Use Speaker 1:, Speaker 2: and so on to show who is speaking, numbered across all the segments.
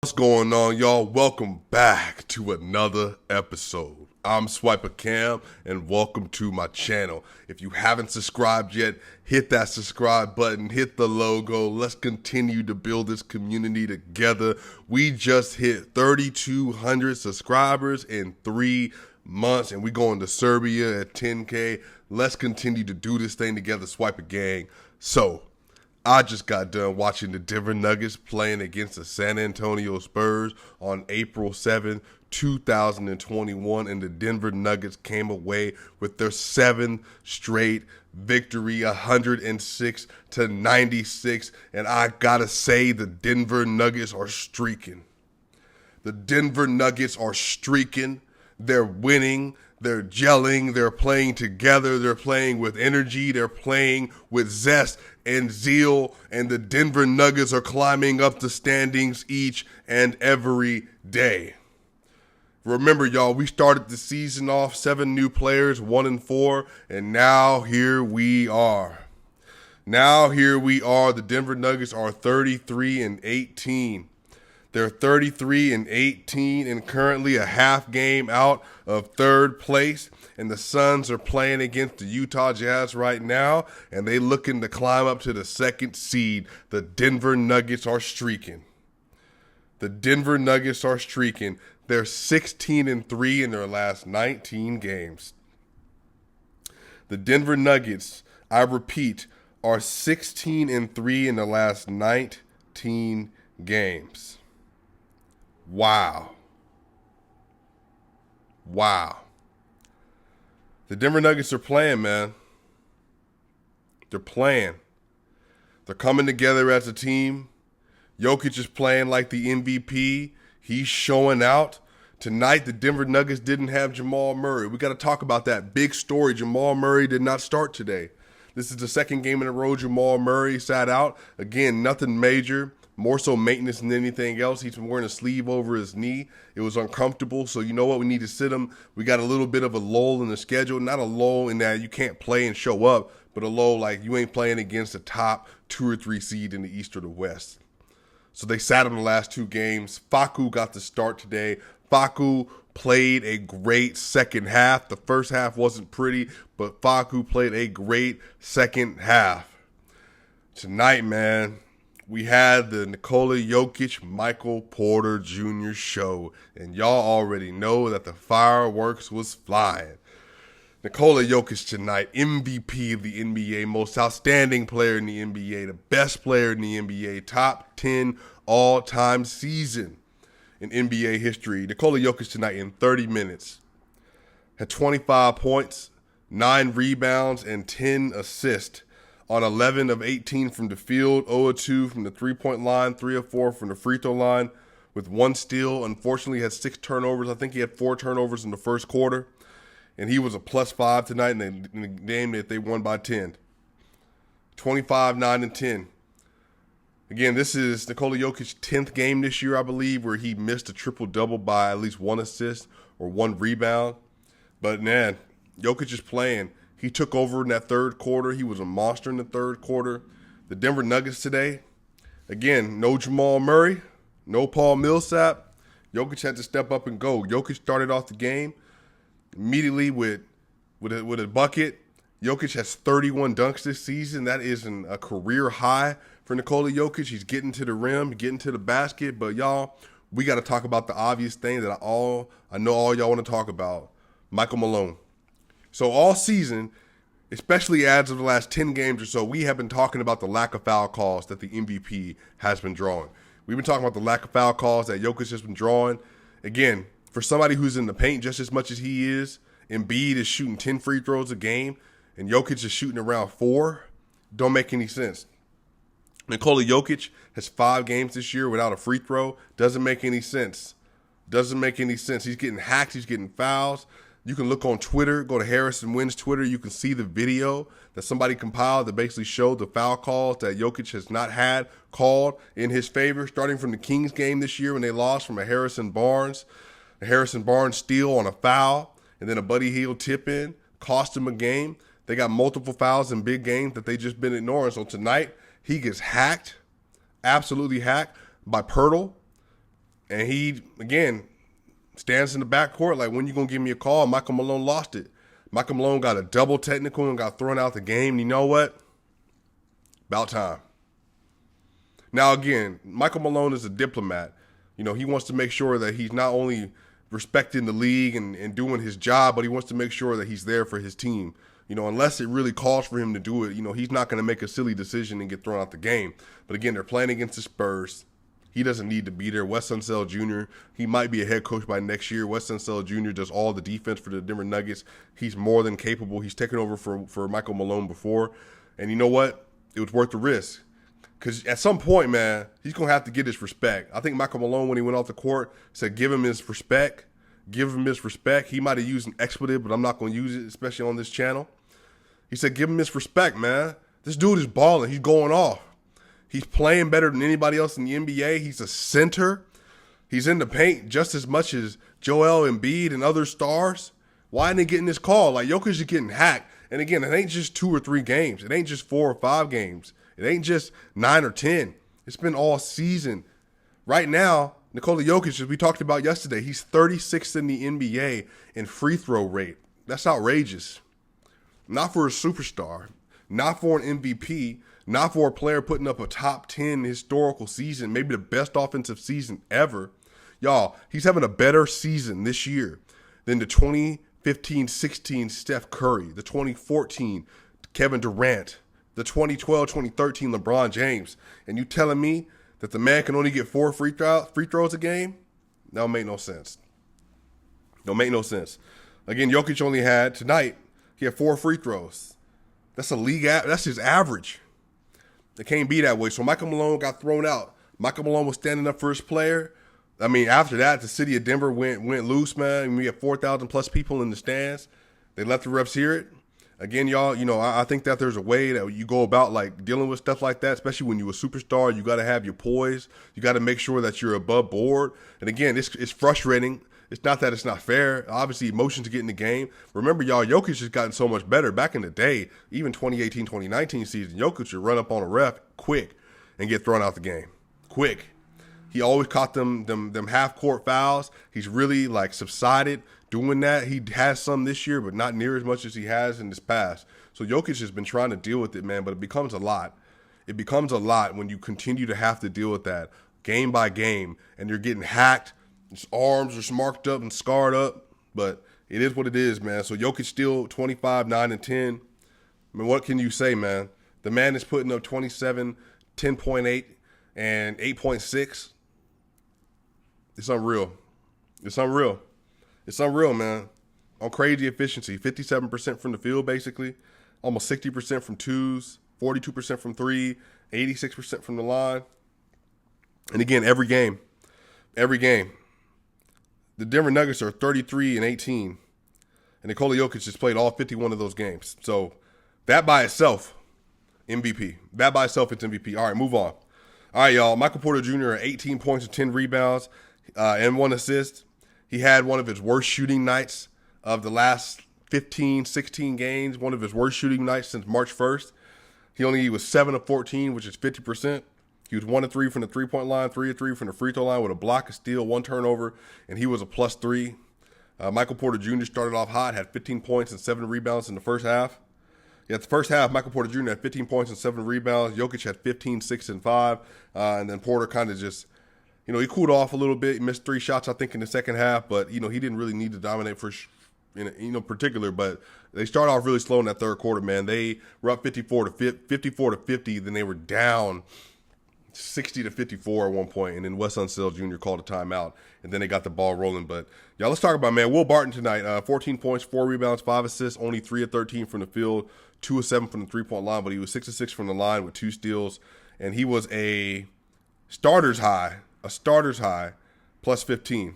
Speaker 1: What's going on, y'all? Welcome back to another episode. I'm SwipaCam, and welcome to my channel. If you haven't subscribed yet, hit that subscribe button, hit the logo. Let's continue to build this community together. We just hit 3,200 subscribers in 3 months, and we're going to Serbia at 10K. Let's continue to do this thing together, Swipe a Gang. So, I just got done watching the Denver Nuggets playing against the San Antonio Spurs on April 7th, 2021, and the Denver Nuggets came away with their 7th straight victory, 106-96, and I gotta say the Denver Nuggets are streaking. The Denver Nuggets are streaking. They're winning. They're gelling, they're playing together, they're playing with energy, they're playing with zest and zeal, and the Denver Nuggets are climbing up the standings each and every day. Remember, y'all, we started the season off 7 new players, 1-4, and now here we are. The Denver Nuggets are 33-18. They're 33-18 and currently a half game out of third place. And the Suns are playing against the Utah Jazz right now, and they looking to climb up to the 2nd seed. The Denver Nuggets are streaking. They're 16-3 in their last 19 games. The Denver Nuggets, I repeat, are 16-3 in the last 19 games. Wow. The Denver Nuggets are playing, man. They're playing. They're coming together as a team. Jokic is playing like the MVP. He's showing out. Tonight, the Denver Nuggets didn't have Jamal Murray. We got to talk about that big story. Jamal Murray did not start today. This is the 2nd game in a row Jamal Murray sat out. Again, nothing major. More so maintenance than anything else. He's been wearing a sleeve over his knee. It was uncomfortable. So you know what? We need to sit him. We got a little bit of a lull in the schedule. Not a lull in that you can't play and show up, but a lull like you ain't playing against the top 2 or 3 seed in the East or the West. So they sat him the last 2 games. Facu got the start today. Facu played a great second half. The first half wasn't pretty, but Facu played a great second half. Tonight, man, we had the Nikola Jokic, Michael Porter Jr. show, and y'all already know that the fireworks was flying. Nikola Jokic tonight, MVP of the NBA, most outstanding player in the NBA, the best player in the NBA, top 10 all-time season in NBA history. Nikola Jokic tonight in 30 minutes had 25 points, 9 rebounds, and 10 assists. On 11 of 18 from the field, 0 of 2 from the three-point line, 3 of 4 from the free throw line, with 1 steal. Unfortunately, he had 6 turnovers. I think he had 4 turnovers in the first quarter. And he was a +5 tonight in the game that they won by 10. 25, 9, and 10. Again, this is Nikola Jokic's 10th game this year, I believe, where he missed a triple-double by at least 1 assist or 1 rebound. But, man, Jokic is playing. He took over in that third quarter. He was a monster in the third quarter. The Denver Nuggets today, again, no Jamal Murray, no Paul Millsap. Jokic had to step up and go. Jokic started off the game immediately with a bucket. Jokic has 31 dunks this season. That is a career high for Nikola Jokic. He's getting to the rim, getting to the basket. But, y'all, we got to talk about the obvious thing that I know all y'all want to talk about, Michael Malone. So all season, especially as of the last 10 games or so, we have been talking about the lack of foul calls that the MVP has been drawing. We've been talking about the lack of foul calls that Jokic has been drawing. Again, for somebody who's in the paint just as much as he is, Embiid is shooting 10 free throws a game, and Jokic is shooting around 4. Don't make any sense. Nikola Jokic has 5 games this year without a free throw. Doesn't make any sense. He's getting hacked. He's getting fouls. You can look on Twitter, go to Harrison Wynn's Twitter. You can see the video that somebody compiled that basically showed the foul calls that Jokic has not had called in his favor, starting from the Kings game this year when they lost from a Harrison Barnes steal on a foul, and then a Buddy Hield tip in, cost him a game. They got multiple fouls in big games that they just been ignoring. So tonight, he gets hacked, absolutely hacked by Pirtle. And he, again, stands in the backcourt like, when you going to give me a call? Michael Malone lost it. Michael Malone got a double technical and got thrown out the game. And you know what? About time. Now, again, Michael Malone is a diplomat. You know, he wants to make sure that he's not only respecting the league and doing his job, but he wants to make sure that he's there for his team. You know, unless it really calls for him to do it, you know, he's not going to make a silly decision and get thrown out the game. But again, they're playing against the Spurs. He doesn't need to be there. Wes Unseld Jr., he might be a head coach by next year. Wes Unseld Jr. does all the defense for the Denver Nuggets. He's more than capable. He's taken over for Michael Malone before. And you know what? It was worth the risk. Because at some point, man, he's going to have to get his respect. I think Michael Malone, when he went off the court, said, give him his respect. Give him his respect. He might have used an expletive, but I'm not going to use it, especially on this channel. He said, give him his respect, man. This dude is balling. He's going off. He's playing better than anybody else in the NBA. He's a center. He's in the paint just as much as Joel Embiid and other stars. Why ain't he getting this call? Like, Jokic is getting hacked. And again, it ain't just 2 or 3 games. It ain't just 4 or 5 games. It ain't just 9 or 10. It's been all season. Right now, Nikola Jokic, as we talked about yesterday, he's 36th in the NBA in free throw rate. That's outrageous. Not for a superstar. Not for an MVP. Not for a player putting up a top 10 historical season. Maybe the best offensive season ever. Y'all, he's having a better season this year than the 2015-16 Steph Curry, the 2014 Kevin Durant, the 2012-2013 LeBron James. And you telling me that the man can only get 4 free throws a game? That don't make no sense. Don't make no sense. Again, Jokic only had, tonight, he had 4 free throws. That's a league, that's his average. It can't be that way. So Michael Malone got thrown out. Michael Malone was standing up for his player. I mean, after that, the city of Denver went loose, man. We had 4,000 plus people in the stands. They let the refs hear it. Again, y'all, you know, I think that there's a way that you go about like dealing with stuff like that, especially when you're a superstar. You got to have your poise. You got to make sure that you're above board. And again, it's frustrating. It's not that it's not fair. Obviously, emotions get in the game. Remember, y'all, Jokic has gotten so much better. Back in the day, even 2018, 2019 season, Jokic would run up on a ref quick and get thrown out the game. Quick. He always caught them half-court fouls. He's really, like, subsided doing that. He has some this year, but not near as much as he has in this past. So Jokic has been trying to deal with it, man, but it becomes a lot. It becomes a lot when you continue to have to deal with that game by game, and you're getting hacked. His arms are marked up and scarred up, but it is what it is, man. So Jokic still 25, 9, and 10. I mean, what can you say, man? The man is putting up 27, 10.8, and 8.6. It's unreal. It's unreal. It's unreal, man. On crazy efficiency, 57% from the field, basically. Almost 60% from twos, 42% from three, 86% from the line. And again, every game. The Denver Nuggets are 33 and 18. And Nikola Jokic has played all 51 of those games. So that by itself, MVP. That by itself, it's MVP. All right, move on. All right, y'all. Michael Porter Jr. 18 points and 10 rebounds and 1 assist. He had one of his worst shooting nights of the last 15, 16 games. One of his worst shooting nights since March 1st. He was 7 of 14, which is 50%. He was 1 of 3 from the three-point line, 3 of 3 from the free throw line with a block, a steal, 1 turnover, and he was a +3. Michael Porter Jr. started off hot, had 15 points and 7 rebounds in the first half. Yeah, the first half, Michael Porter Jr. had 15 points and 7 rebounds. Jokic had 15, 6, and 5. And then Porter kind of just, he cooled off a little bit. He missed 3 shots, I think, in the second half. But, he didn't really need to dominate for, particular. But they started off really slow in that third quarter, man. They were up 54 to 50. Then they were down 60 to 54 at one point, and then Wes Unseld Jr. called a timeout, and then they got the ball rolling. But y'all, let's talk about, man, Will Barton tonight. 14 points, 4 rebounds, 5 assists, only 3 of 13 from the field, 2 of 7 from the three-point line, but he was 6 of 6 from the line with 2 steals, and he was a starter's high, +15.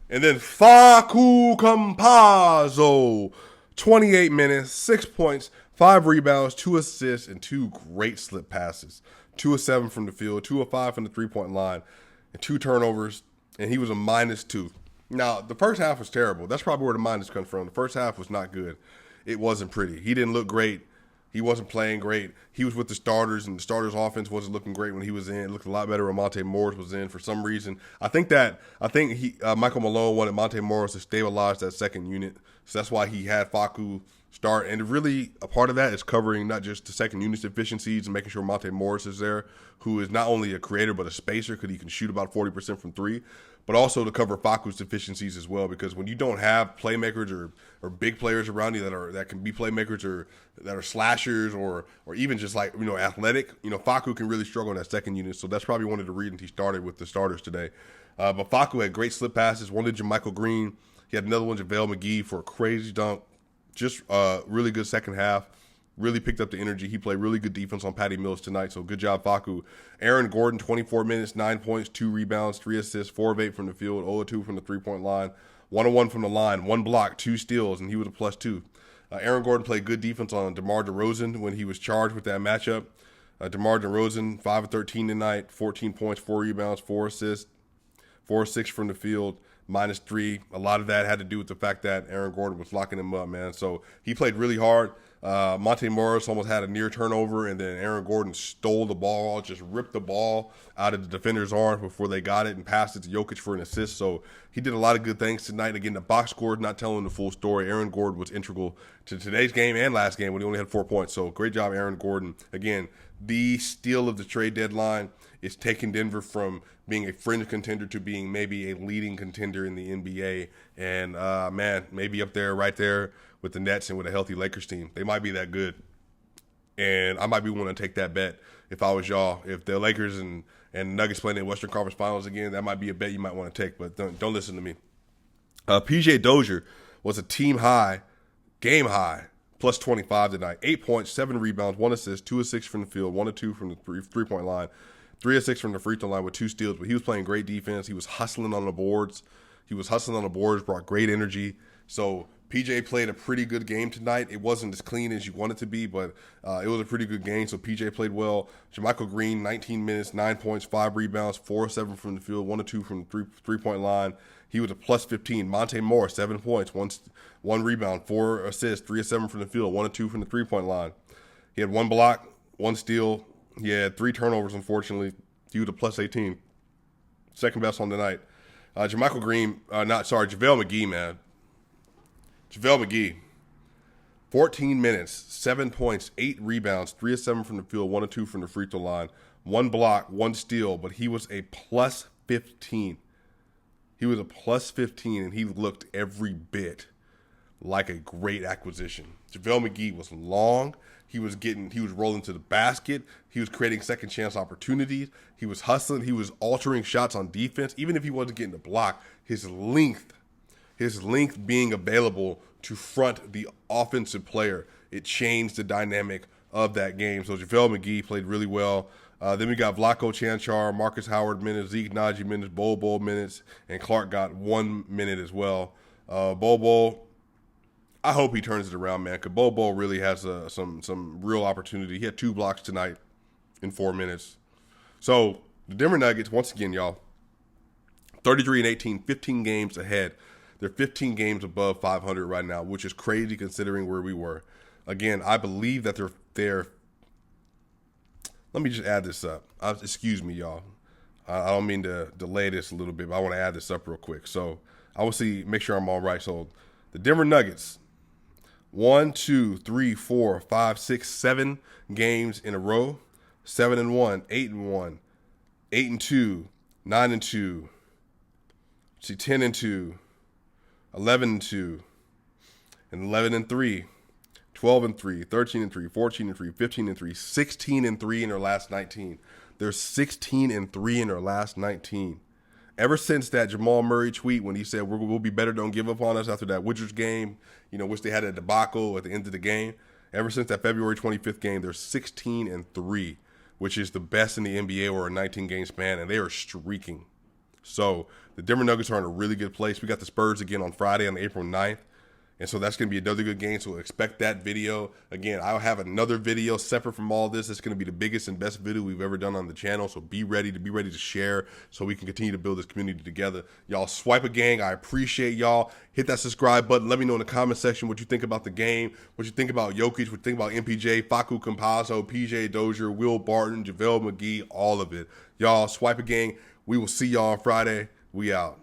Speaker 1: And then Facu Campazzo, 28 minutes, 6 points, 5 rebounds, 2 assists, and 2 great slip passes. 2 of 7 from the field, 2 of 5 from the three-point line, and 2 turnovers, and he was a -2. Now, the first half was terrible. That's probably where the minus comes from. The first half was not good. It wasn't pretty. He didn't look great. He wasn't playing great. He was with the starters, and the starters' offense wasn't looking great when he was in. It looked a lot better when Monte Morris was in for some reason. I think Michael Malone wanted Monte Morris to stabilize that second unit, so that's why he had Facu start. And really, a part of that is covering not just the second unit's deficiencies and making sure Monte Morris is there, who is not only a creator but a spacer because he can shoot about 40% from three, but also to cover Facu's deficiencies as well. Because when you don't have playmakers or big players around you that can be playmakers or that are slashers or even just like, athletic, Facu can really struggle in that second unit. So that's probably one of the reasons he started with the starters today. But Facu had great slip passes. One to JaMychal Green. He had another one to JaVale McGee for a crazy dunk. Just really good second half. Really picked up the energy. He played really good defense on Patty Mills tonight, so good job, Facu. Aaron Gordon, 24 minutes, 9 points, 2 rebounds, 3 assists, 4 of 8 from the field, 0 of 2 from the three-point line, 1 of 1 from the line, 1 block, 2 steals, and he was a +2. Aaron Gordon played good defense on DeMar DeRozan when he was charged with that matchup. DeMar DeRozan, 5 of 13 tonight, 14 points, 4 rebounds, 4 assists, 4 of 6 from the field, -3. A lot of that had to do with the fact that Aaron Gordon was locking him up, man. So he played really hard. Monte Morris almost had a near turnover, and then Aaron Gordon stole the ball, just ripped the ball out of the defender's arms before they got it and passed it to Jokic for an assist. So he did a lot of good things tonight. Again, the box score is not telling the full story. Aaron Gordon was integral to today's game and last game when he only had 4 points. So great job, Aaron Gordon. Again, the steal of the trade deadline is taking Denver from being a fringe contender to being maybe a leading contender in the NBA. And, maybe up there, right there with the Nets and with a healthy Lakers team. They might be that good. And I might be willing to take that bet if I was y'all. If the Lakers and Nuggets playing in Western Conference Finals again, that might be a bet you might want to take. But don't listen to me. PJ Dozier was a game high, +25 tonight. 8 points, 7 rebounds, 1 assist, 2 of 6 from the field, 1 of 2 from the three-point line, 3 of 6 from the free throw line with 2 steals. But he was playing great defense. He was hustling on the boards. Brought great energy. So PJ played a pretty good game tonight. It wasn't as clean as you want it to be, but it was a pretty good game. So PJ played well. JaMychal Green, 19 minutes, 9 points, 5 rebounds, 4 of 7 from the field, 1 of 2 from the three-point line. He was a +15. Monte Morris, 7 points, 1 rebound, 4 assists, 3 of 7 from the field, 1 of 2 from the three-point line. He had 1 block, 1 steal. He had 3 turnovers, unfortunately. He was a +18. Second best on the night. JaVale McGee, man. JaVale McGee, 14 minutes, 7 points, 8 rebounds, 3 of 7 from the field, 1 of 2 from the free throw line, 1 block, 1 steal, but he was a +15. He was a +15, and he looked every bit like a great acquisition. JaVale McGee was long. He was rolling to the basket. He was creating second chance opportunities. He was hustling. He was altering shots on defense. Even if he wasn't getting the block, his length being available to front the offensive player, it changed the dynamic of that game. So JaVale McGee played really well. Then we got Vlatko Cancar, Marcus Howard minutes, Zeke Naji minutes, Bol minutes, and Clark got 1 minute as well. Bol, I hope he turns it around, man, because Bol really has some real opportunity. He had 2 blocks tonight in 4 minutes. So the Denver Nuggets, once again, y'all, 33-18, 15 games ahead. They're 15 games above 500 right now, which is crazy considering where we were. Again, I believe that they're let me just add this up. Excuse me, y'all. I don't mean to delay this a little bit, but I want to add this up real quick. So I will make sure I'm all right. So the Denver Nuggets, 1, 2, 3, 4, 5, 6, 7 games in a row. 7-1, 8-1, 8-2, 9-2. 10-2, 11-2, and 11-3, 12-3, 13-3, 14-3, 15-3, 16-3 in their last 19. They're 16-3 in their last 19. Ever since that Jamal Murray tweet when he said we'll be better, don't give up on us after that Wizards game, which they had a debacle at the end of the game. Ever since that February 25th game, they're 16-3, which is the best in the NBA over a 19-game span, and they are streaking. So the Denver Nuggets are in a really good place. We got the Spurs again on Friday on April 9th. And so that's going to be another good game. So expect that video. Again, I'll have another video separate from all this. It's going to be the biggest and best video we've ever done on the channel. So be ready to share so we can continue to build this community together. Y'all, Swipe a Gang, I appreciate y'all. Hit that subscribe button. Let me know in the comment section what you think about the game, what you think about Jokic, what you think about MPJ, Facu Campazzo, PJ Dozier, Will Barton, JaVale McGee, all of it. Y'all, Swipe a Gang. We will see y'all on Friday. We out.